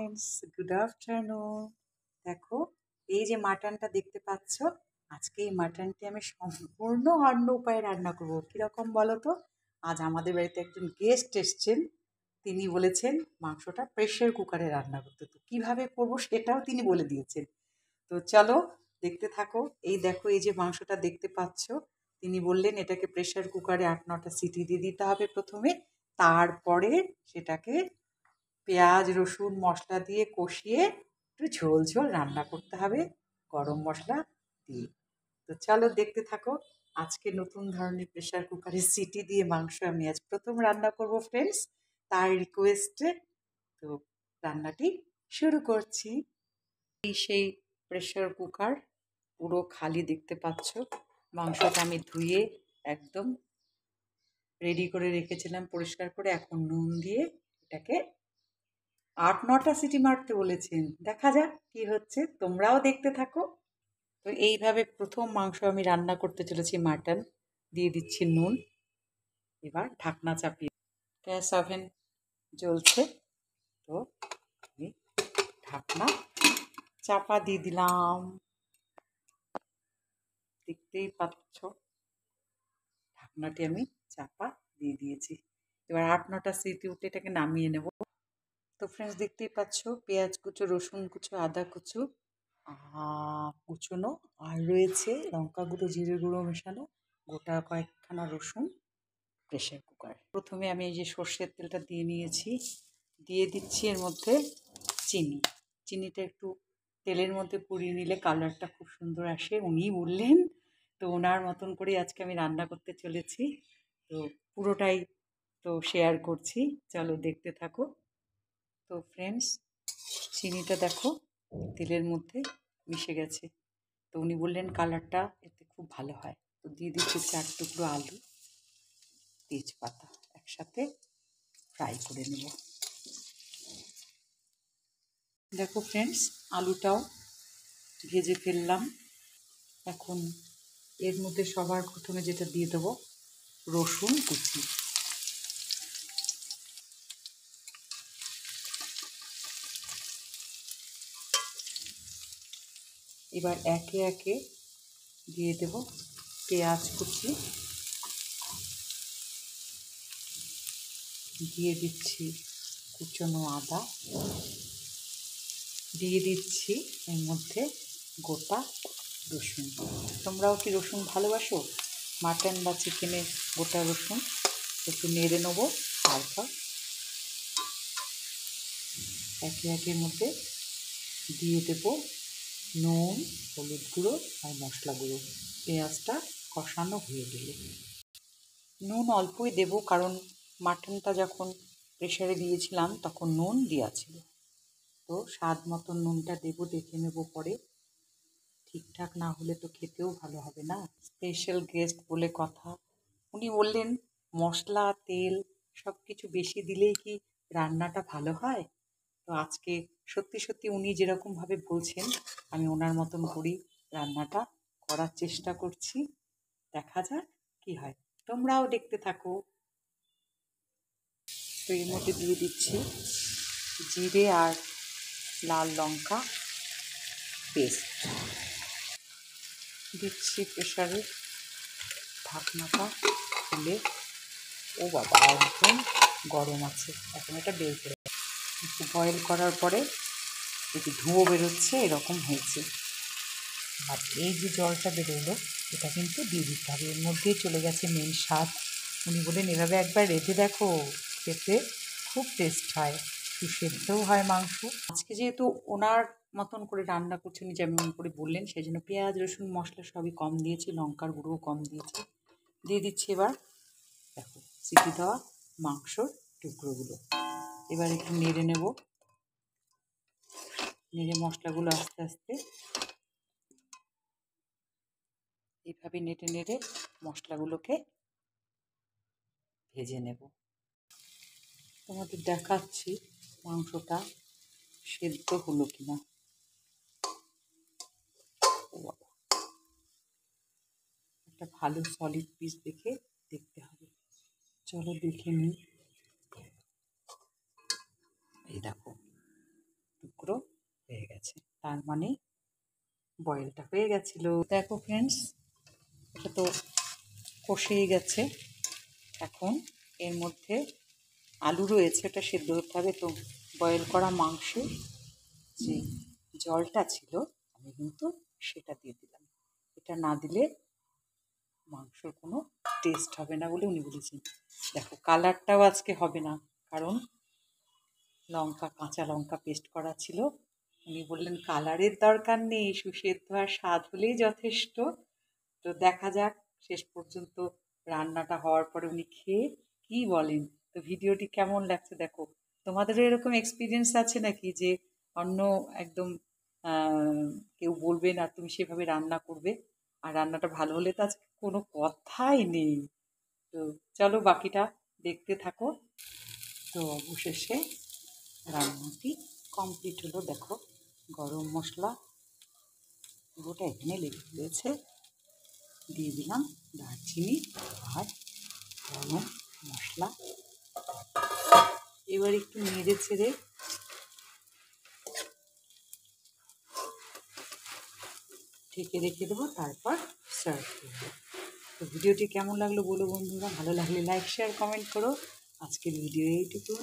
Friends, good afternoon. দেখো, এই যে মাটনটা দেখতে পাচ্ছ, আজকে এই মাটনটি আমি সম্পূর্ণ অন্য উপায়ে রান্না করবো। কিরকম বলো তো? আজ আমাদের বাড়িতে একজন গেস্ট এসছেন। তিনি বলেছেন মাংসটা প্রেশার কুকারে রান্না করতে। তো কিভাবে করবো সেটাও তিনি বলে দিয়েছেন। তো চলো দেখতে থাকো। এই দেখো, এই যে মাংসটা দেখতে পাচ্ছ, তিনি বললেন এটাকে প্রেশার কুকারে 8-9টা সিটি দিয়ে দিতে হবে প্রথমে। তারপরে সেটাকে পেঁয়াজ রসুন মশলা দিয়ে কষিয়ে একটু ঝোল ঝোল রান্না করতে হবে গরম মশলা দিয়ে। তো চলো দেখতে থাকো। আজকে নতুন ধরনের প্রেশার কুকারে সিটি দিয়ে মাংস আমি আজ প্রথম রান্না করব ফ্রেন্ডস, তার রিকোয়েস্টে। তো রান্নাটি শুরু করছি। এই সেই প্রেশার কুকার, পুরো খালি দেখতে পাচ্ছ। মাংসটা আমি ধুয়ে একদম রেডি করে রেখেছিলাম পরিষ্কার করে। এখন নুন দিয়ে এটাকে 8-9টা সিটি মারতে বলেছেন। দেখা যাক কি হচ্ছে, তোমরাও দেখতে থাকো। তো এইভাবে প্রথম মাংস আমি রান্না করতে চলেছি মাটন। দিয়ে দিচ্ছি নুন। এবার ঢাকনা চাপিয়ে গ্যাস ওভেন জ্বলছে। তো আমি ঢাকনা চাপা দিয়ে দিলাম। দেখতেই পাচ্ছ ঢাকনাটি আমি চাপা দিয়ে দিয়েছি। এবার 8-9টা সিটি উঠে এটাকে নামিয়ে নেব। তো ফ্রেন্ডস, দেখতেই পাচ্ছ পেঁয়াজ কুচো, রসুন কুচো, আদা কুচো কুচোনো, আর রয়েছে লঙ্কা গুঁড়ো, জিরে গুঁড়ো মেশানো গোটা কয়েকখানা রসুন। প্রেশার কুকার প্রথমে আমি এই যে সর্ষের তেলটা দিয়ে নিয়েছি। দিয়ে দিচ্ছি এর মধ্যে চিনি। চিনিটা একটু তেলের মধ্যে পুড়িয়ে নিলে কালারটা খুব সুন্দর আসে, উনিই বললেন। তো ওনার মতন করে আজকে আমি রান্না করতে চলেছি। তো পুরোটাই তো শেয়ার করছি, চলো দেখতে থাকো। তো ফ্রেন্ডস, চিনিটা দেখো তেলের মধ্যে মিশে গেছে। তো উনি বললেন কালারটা এতে খুব ভালো হয়। তো দিয়ে দিচ্ছি 4 টুকরো আলু, তেজপাতা একসাথে ফ্রাই করে নেব। দেখো ফ্রেন্ডস, আলুটাও ভেজে ফেললাম। এখন এর মধ্যে সবার প্রথমে যেটা দিয়ে দেবো রসুন কুচি। এবার একে একে দিয়ে দেব পেঁয়াজ কুচি। দিয়ে দিচ্ছি কুচনো আদা। দিয়ে দিচ্ছি এর মধ্যে গোটা রসুন। তোমরাও কি রসুন ভালোবাসো? মাটন বা চিকেনে গোটা রসুন একটু নেড়ে নেবো। তারপর একে একের মধ্যে দিয়ে দেবো নুন, হলুদ গুঁড়ো আর মশলা গুঁড়ো। পেঁয়াজটা কষানো হয়ে গেলে নুন অল্পই দেব, কারণ মাটনটা যখন প্রেশারে দিয়েছিলাম তখন নুন দেওয়া ছিল। তো স্বাদ মতন নুনটা দেবো, দেখে নেব পরে। ঠিকঠাক না হলে তো খেতেও ভালো হবে না। স্পেশাল গেস্ট বলে কথা। উনি বললেন মশলা তেল সব কিছু বেশি দিলেই কি রান্নাটা ভালো হয়? তো আজকে সত্যি সত্যি উনি যেরকমভাবে বলছেন আমি ওনার মতন করেই রান্নাটা করার চেষ্টা করছি। দেখা যাক কি হয়, তোমরাও দেখতে থাকো। তো এর মধ্যে দিয়ে দিচ্ছি জিরে আর লাল লঙ্কা পেস্ট। দিচ্ছি প্রেশারে ঢাকনাটা খুলে। ও বাবা, একদম গরম আছে, এখন এটা বের করে একটু বয়েল করার পরে একটু ধুঁয়ো বেরোচ্ছে, এরকম হয়েছে। আর এই যে জলটা বেরোলো এটা কিন্তু দিয়ে দিতে হবে, এর মধ্যেই চলে গেছে মেন স্বাদ। উনি বলেন এভাবে একবার রেঁধে দেখো, খেতে খুব টেস্ট হয়, একটু সেদ্ধও হয় মাংস। আজকে যেহেতু ওনার মতন করে রান্না করছেন যেমন করে বললেন, সেই জন্য পেঁয়াজ রসুন মশলা সবই কম দিয়েছি, লঙ্কার গুঁড়োও কম দিয়েছি। দিয়ে দিচ্ছি এবার দেখো সিটি দেওয়া মাংসর টুকরোগুলো। এবার একটু নেড়ে নেব। নেড়ে মশলাগুলো আস্তে আস্তে এইভাবে নেড়ে নেড়ে মশলাগুলোকে ভেজে নেব। তোমাদের দেখাচ্ছি মাংসটা সেদ্ধ হলো কিনা। একটা ভালো সলিড পিস দেখে দেখতে হবে, চলো দেখে নিই। এই দেখো, তো তার মানে বয়েলটা হয়ে গেছিলো। দেখো ফ্রেন্ডস, এটা তো কষেই গেছে। এখন এর মধ্যে আলু রয়েছে, ওটা সেদ্ধ হতে হবে। তো বয়েল করা মাংসের যে জলটা ছিল আমি কিন্তু সেটা দিয়ে দিলাম। এটা না দিলে মাংসর কোনো টেস্ট হবে না বলে উনি বলেছেন। দেখো কালারটাও আজকে হবে না, কারণ কাঁচা লঙ্কা পেস্ট করা ছিল। উনি বললেন কালারের দরকার নেই, সুসেদ্ধ আর স্বাদ হলেই যথেষ্ট। তো দেখা যাক শেষ পর্যন্ত রান্নাটা হওয়ার পরে উনি খেয়ে কি বলেন। তো ভিডিওটি কেমন লাগছে দেখো। তোমাদেরও এরকম এক্সপিরিয়েন্স আছে নাকি যে অন্য একদম কেউ বলবেন আর তুমি সেভাবে রান্না করবে, আর রান্নাটা ভালো হলে তো আজকে কোনো কথাই নেই। তো চলো বাকিটা দেখতে থাকো। তো অবশেষে রান্নাটি কমপ্লিট হলো। দেখো গরম মশলা পুরোটা এখানে লেগে রয়েছে। দিয়ে দিলাম দারচিনি আর গরম মশলা। এবার একটু নেড়ে ছেড়ে ঢেকে রেখে দেবো, তারপর সার্ভ করবো। তো ভিডিওটি কেমন লাগলো বলো বন্ধুরা, ভালো লাগলে লাইক শেয়ার কমেন্ট করো। আজকের ভিডিও এইটুকু।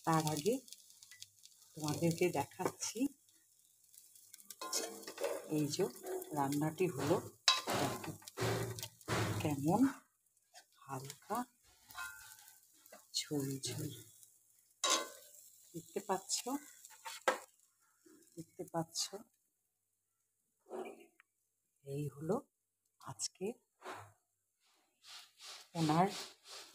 তার আগে তোমাদেরকে দেখাচ্ছি এই যে রান্নাটি হলো, দেখো কেমন হালকা ঝোল ঝোল। দেখতে পাচ্ছ, দেখতে পাচ্ছ, এই হলো আজকে ওনার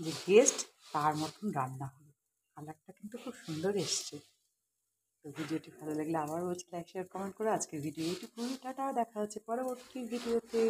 যে গেস্ট তার মতন রান্না হলো। কালারটা কিন্তু খুব সুন্দর এসছে। তো ভিডিওটি ভালো লাগলে আবার বলছি লাইক শেয়ার কমেন্ট করে। আজকের ভিডিও এইটুকুই, টাটা, দেখা হচ্ছে পরবর্তী ভিডিওতে।